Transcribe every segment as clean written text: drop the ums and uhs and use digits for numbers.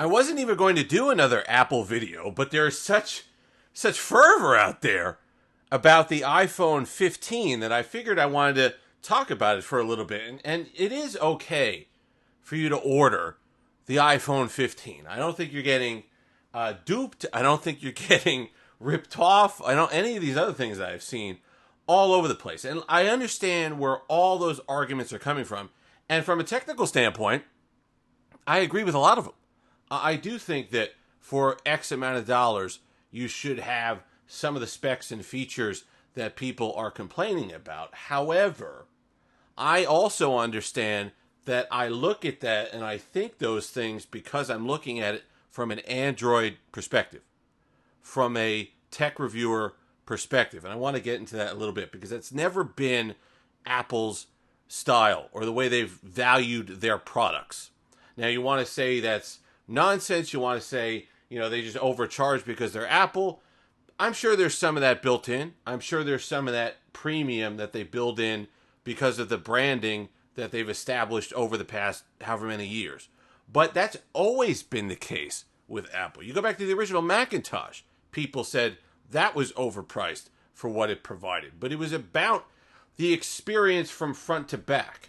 I wasn't even going to do another Apple video, but there's such fervor out there about the iPhone 15 that I figured I wanted to talk about it for a little bit. And it is okay for you to order the iPhone 15. I don't think you're getting duped. I don't think you're getting ripped off. I don't any of these other things that I've seen all over the place. And I understand where all those arguments are coming from. And from a technical standpoint, I agree with a lot of them. I do think that for X amount of dollars, you should have some of the specs and features that people are complaining about. However, I also understand that I look at that and I think those things because I'm looking at it from an Android perspective, from a tech reviewer perspective. And I want to get into that a little bit because it's never been Apple's style or the way they've valued their products. Now, you want to say that's nonsense. You want to say, they just overcharge because they're Apple. I'm sure there's some of that built in. I'm sure there's some of that premium that they build in because of the branding that they've established over the past however many years. But that's always been the case with Apple. You go back to the original Macintosh. People said that was overpriced for what it provided. But it was about the experience from front to back.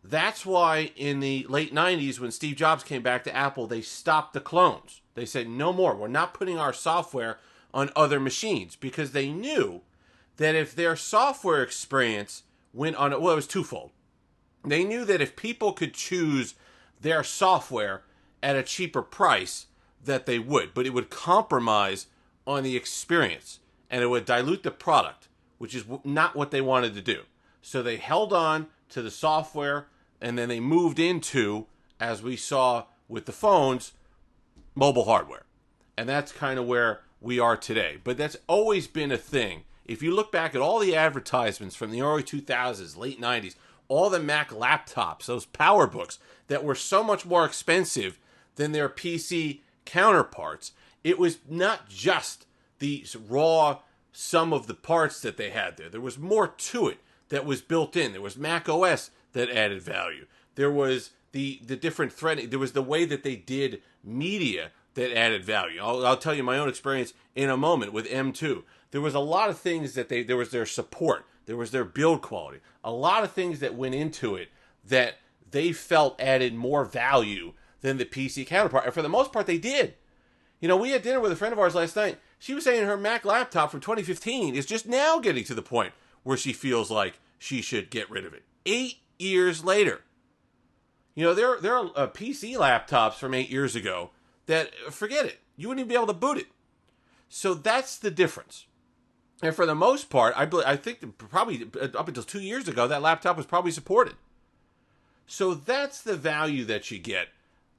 That's why in the late 90s, when Steve Jobs came back to Apple, they stopped the clones. They said, no more. We're not putting our software on other machines because they knew that if their software experience went on, well, it was twofold. They knew that if people could choose their software at a cheaper price, that they would, but it would compromise on the experience and it would dilute the product, which is not what they wanted to do. So they held on to the software and then they moved into, as we saw with the phones, mobile hardware. And that's kind of where we are today. But that's always been a thing. If you look back at all the advertisements from the early 2000s, late 90s, all the Mac laptops, those PowerBooks that were so much more expensive than their PC counterparts, it was not just the raw sum of the parts that they had there. There was more to it that was built in. There was Mac OS that added value. There was the different threading. There was the way that they did media that added value. I'll tell you my own experience in a moment with M2. There was a lot of things that there was their support. There was their build quality. A lot of things that went into it that they felt added more value than the PC counterpart. And for the most part, they did. We had dinner with a friend of ours last night. She was saying her Mac laptop from 2015 is just now getting to the point where she feels like she should get rid of it. 8 years later. There are PC laptops from 8 years ago that, forget it, you wouldn't even be able to boot it. So that's the difference. And for the most part, I think probably up until 2 years ago, that laptop was probably supported. So that's the value that you get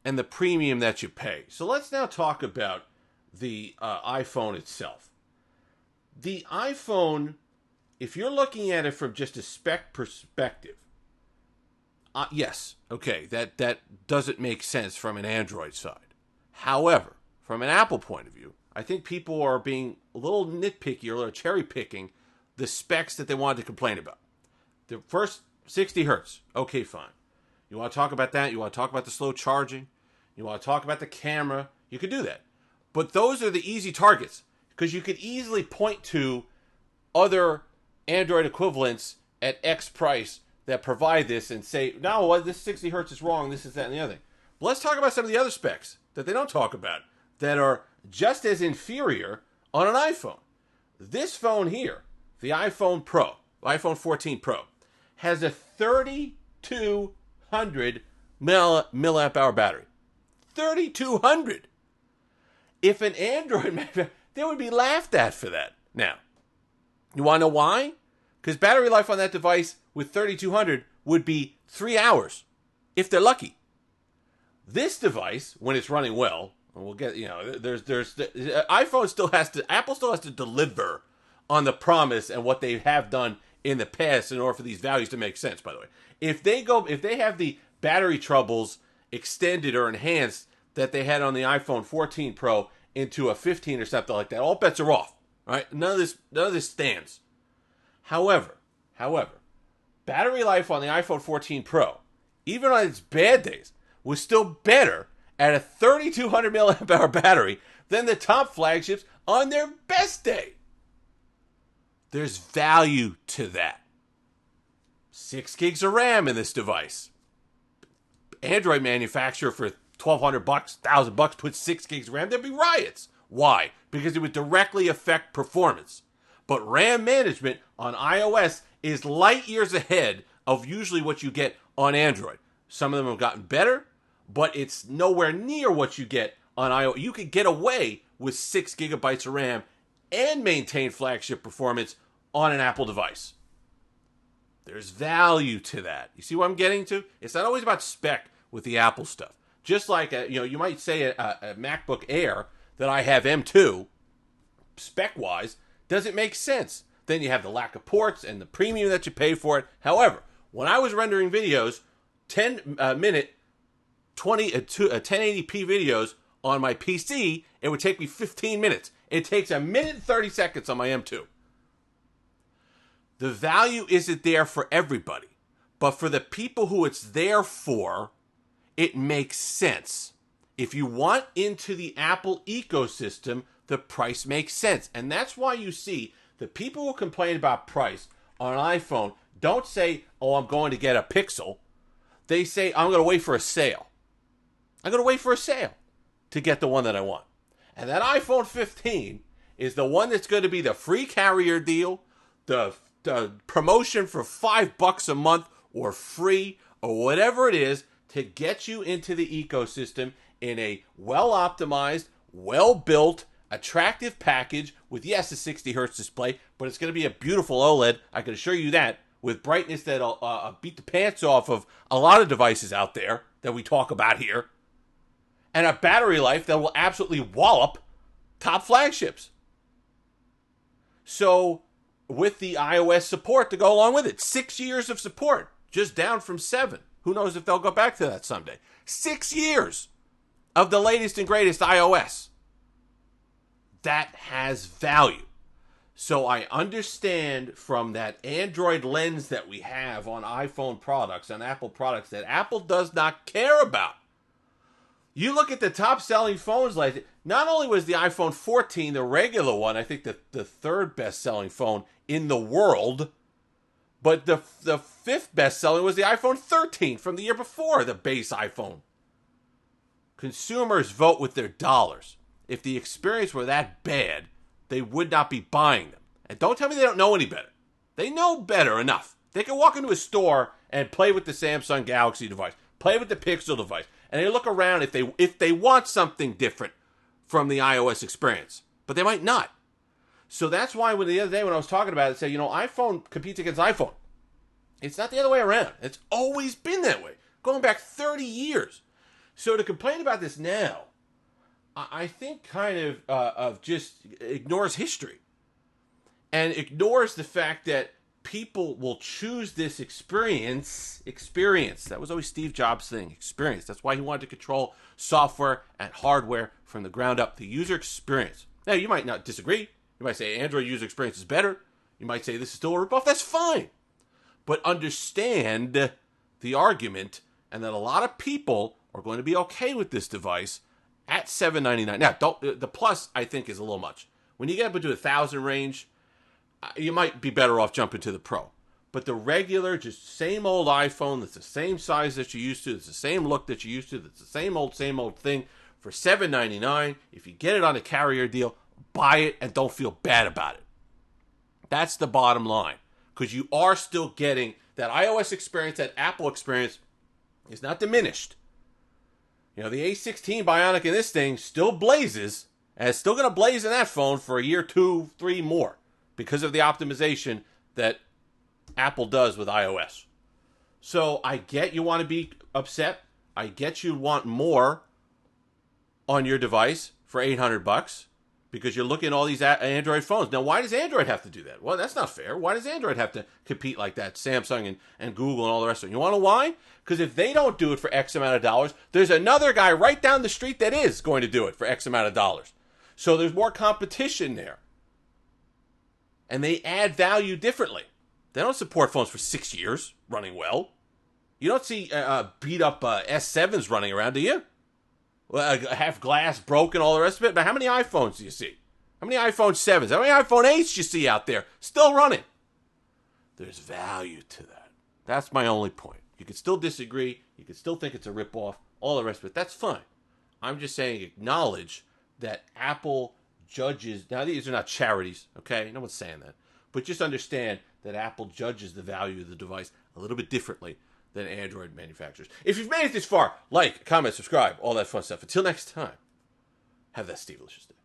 and the premium that you pay. So let's now talk about the iPhone itself. The iPhone, if you're looking at it from just a spec perspective, yes, okay, that doesn't make sense from an Android side. However, from an Apple point of view, I think people are being a little nitpicky or a little cherry picking the specs that they wanted to complain about. The first 60 hertz, okay, fine. You want to talk about that? You want to talk about the slow charging? You want to talk about the camera? You could do that. But those are the easy targets because you could easily point to other Android equivalents at X price that provide this and say, no, well, this 60 hertz is wrong, this is that and the other thing. But let's talk about some of the other specs that they don't talk about that are just as inferior on an iPhone. This phone here, the iPhone Pro, iPhone 14 Pro, has a 3,200 milliamp hour battery. 3,200. If an Android, they would be laughed at for that. Now, you want to know why? Because battery life on that device with 3,200 would be 3 hours, if they're lucky. This device, when it's running well, and we'll get, iPhone still has to, Apple still has to deliver on the promise and what they have done in the past in order for these values to make sense, by the way. If they have the battery troubles extended or enhanced that they had on the iPhone 14 Pro into a 15 or something like that, all bets are off. Right? None of this stands. However, battery life on the iPhone 14 Pro, even on its bad days, was still better at a 3200 milliamp hour battery than the top flagships on their best day. There's value to that. 6 gigs of RAM in this device. Android manufacturer for $1,200, $1,000 puts 6 gigs of RAM, there'd be riots. Why? Because it would directly affect performance. But RAM management on iOS is light years ahead of usually what you get on Android. Some of them have gotten better, but it's nowhere near what you get on iOS. You could get away with 6 gigabytes of RAM and maintain flagship performance on an Apple device. There's value to that. You see what I'm getting to? It's not always about spec with the Apple stuff. Just like, you might say a MacBook Air that I have M2, spec-wise, doesn't make sense. Then you have the lack of ports and the premium that you pay for it. However, when I was rendering videos, 10-minute 1080p videos on my PC, it would take me 15 minutes. It takes 1 minute and 30 seconds on my M2. The value isn't there for everybody, but for the people who it's there for, it makes sense. If you want into the Apple ecosystem, the price makes sense. And that's why you see the people who complain about price on an iPhone don't say, oh, I'm going to get a Pixel. They say, I'm going to wait for a sale. I'm going to wait for a sale to get the one that I want. And that iPhone 15 is the one that's going to be the free carrier deal, the promotion for $5 a month or free or whatever it is to get you into the ecosystem in a well-optimized, well-built, attractive package with, yes, a 60 hertz display, but it's going to be a beautiful OLED, I can assure you that, with brightness that'll beat the pants off of a lot of devices out there that we talk about here, and a battery life that will absolutely wallop top flagships. So, with the iOS support to go along with it, 6 years of support, just down from 7. Who knows if they'll go back to that someday. 6 years of the latest and greatest iOS. That has value. So I understand from that Android lens that we have on iPhone products and Apple products that Apple does not care about. You look at the top selling phones, like not only was the iPhone 14, the regular one, I think the third best selling phone in the world, but the fifth best selling was the iPhone 13 from the year before, the base iPhone. Consumers vote with their dollars. If the experience were that bad, they would not be buying them. And don't tell me they don't know any better. They know better enough. They can walk into a store and play with the Samsung Galaxy device, play with the Pixel device, and they look around if they want something different from the iOS experience. But they might not. So that's why the other day when I was talking about it, I said, iPhone competes against iPhone. It's not the other way around. It's always been that way, going back 30 years. So to complain about this now, I think kind of just ignores history and ignores the fact that people will choose this experience. That was always Steve Jobs' thing, experience. That's why he wanted to control software and hardware from the ground up, the user experience. Now, you might not disagree. You might say Android user experience is better. You might say this is still a ripoff. That's fine. But understand the argument and that a lot of people are going to be okay with this device at $799. Now, the Plus, I think, is a little much. When you get up into 1,000 range, you might be better off jumping to the Pro. But the regular, just same old iPhone that's the same size that you used to, that's the same look that you used to, that's the same old thing for $799. If you get it on a carrier deal, buy it and don't feel bad about it. That's the bottom line. Because you are still getting that iOS experience, that Apple experience is not diminished. The A16 Bionic in this thing still blazes, and it's still going to blaze in that phone for a year, 2, 3 more because of the optimization that Apple does with iOS. So I get you want to be upset. I get you want more on your device for $800 because you're looking at all these Android phones. Now, why does Android have to do that? Well, that's not fair. Why does Android have to compete like that? Samsung and Google and all the rest of it. You want to know why? Because if they don't do it for X amount of dollars, there's another guy right down the street that is going to do it for X amount of dollars. So there's more competition there. And they add value differently. They don't support phones for 6 years running well. You don't see beat up S7s running around, do you? half glass broken, all the rest of it. But how many iPhones do you see? How many iPhone 7s? How many iPhone 8s do you see out there still running? There's value to that. That's my only point. You can still disagree. You can still think it's a ripoff. All the rest of it. That's fine. I'm just saying acknowledge that Apple judges. Now, these are not charities, okay? No one's saying that. But just understand that Apple judges the value of the device a little bit differently than Android manufacturers. If you've made it this far, like, comment, subscribe, all that fun stuff. Until next time, have that Steve-licious day.